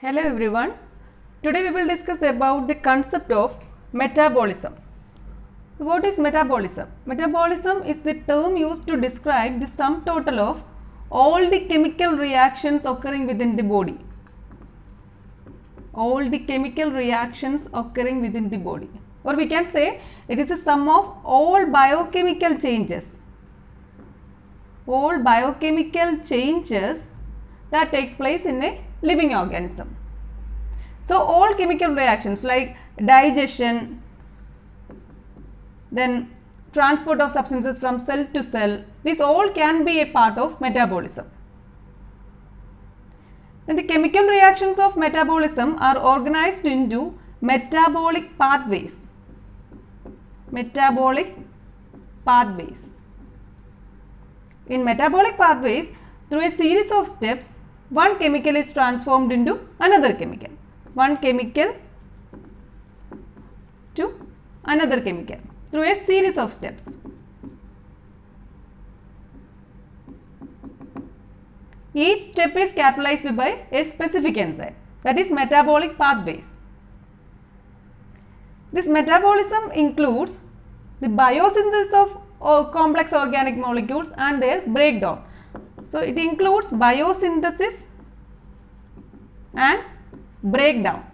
Hello everyone. Today we will discuss about the concept of metabolism. What is metabolism? Metabolism is the term used to describe the sum total of all the chemical reactions occurring within the body. All the chemical reactions occurring within the body. Or we can say it is a sum of all biochemical changes. All biochemical changes that takes place in a living organism. So all chemical reactions like digestion, then transport of substances from cell to cell, these all can be a part of metabolism. Then the chemical reactions of metabolism are organized into metabolic pathways. Metabolic pathways. In metabolic pathways, through a series of steps, one chemical is transformed into another chemical. One chemical to another chemical through a series of steps. Each step is catalyzed by a specific enzyme, that is metabolic pathways. This metabolism includes the biosynthesis of complex organic molecules and their breakdown. So it includes biosynthesis and breakdown.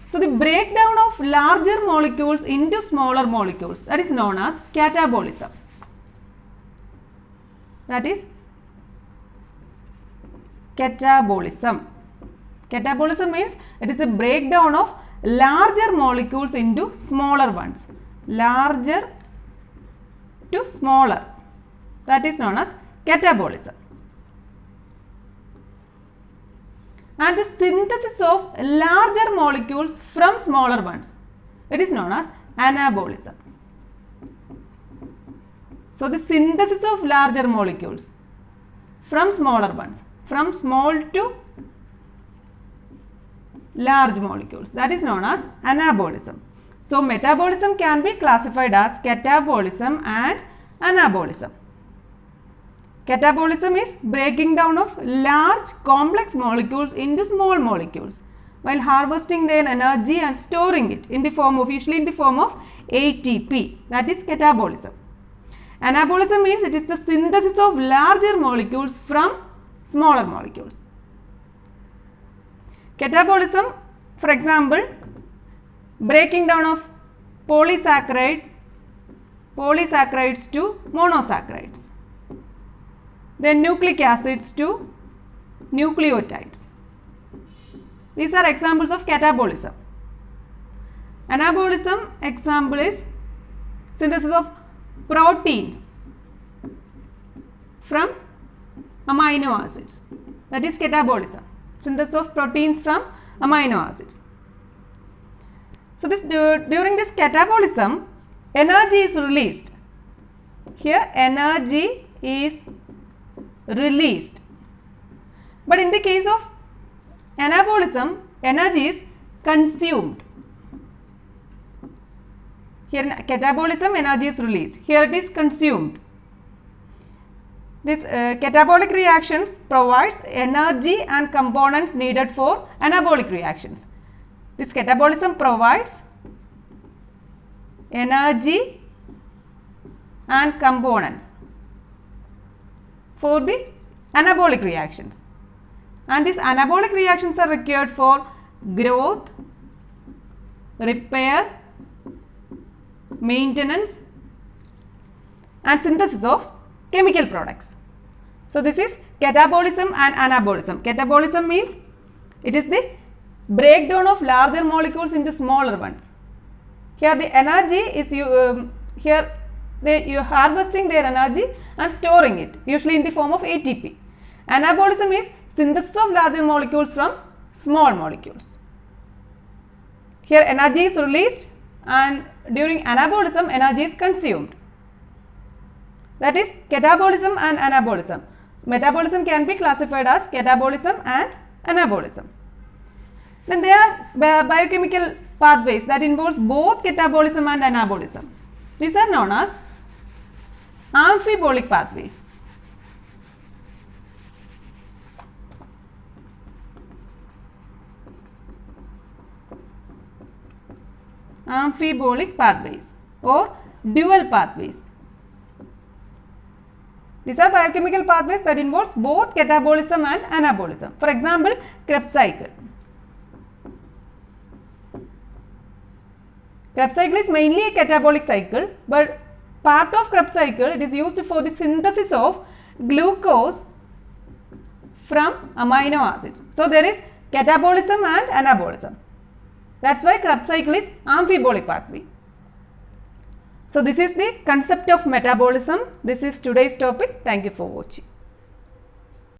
So the breakdown of larger molecules into smaller molecules, that is known as catabolism. That is catabolism. Catabolism means it is the breakdown of larger molecules into smaller ones. Larger to smaller, that is known as catabolism. And the synthesis of larger molecules from smaller ones, it is known as anabolism. So the synthesis of larger molecules from smaller ones, from small to large molecules, that is known as anabolism. So metabolism can be classified as catabolism and anabolism. Catabolism is breaking down of large complex molecules into small molecules while harvesting their energy and storing it in the form of, usually in the form of ATP, that is catabolism. Anabolism means it is the synthesis of larger molecules from smaller molecules. Catabolism, for example, breaking down of polysaccharides to monosaccharides, then nucleic acids to nucleotides. These are examples of catabolism. Anabolism example is synthesis of proteins from amino acids, that is catabolism. Synthesis of proteins from amino acids. So this during this catabolism, energy is released. Here energy is released. But in the case of anabolism, energy is consumed. Here in catabolism, energy is released. Here it is consumed. This catabolic reactions provides energy and components needed for anabolic reactions. This catabolism provides energy and components for the anabolic reactions. And these anabolic reactions are required for growth, repair, maintenance and synthesis of chemical products. So this is catabolism and anabolism. Catabolism means it is the breakdown of larger molecules into smaller ones. Here the energy is here you are harvesting their energy and storing it, usually in the form of ATP. Anabolism is synthesis of larger molecules from small molecules. Here energy is released and during anabolism energy is consumed. That is catabolism and anabolism. Metabolism can be classified as catabolism and anabolism. Then there are biochemical pathways that involves both catabolism and anabolism. These are known as amphibolic pathways. amphibolic pathways or dual pathways. These are biochemical pathways that involves both catabolism and anabolism. For example, Krebs cycle. Krebs cycle is mainly a catabolic cycle, but part of Krebs cycle, it is used for the synthesis of glucose from amino acids. So there is catabolism and anabolism. That's why Krebs cycle is amphibolic pathway. So this is the concept of metabolism. This is today's topic. Thank you for watching.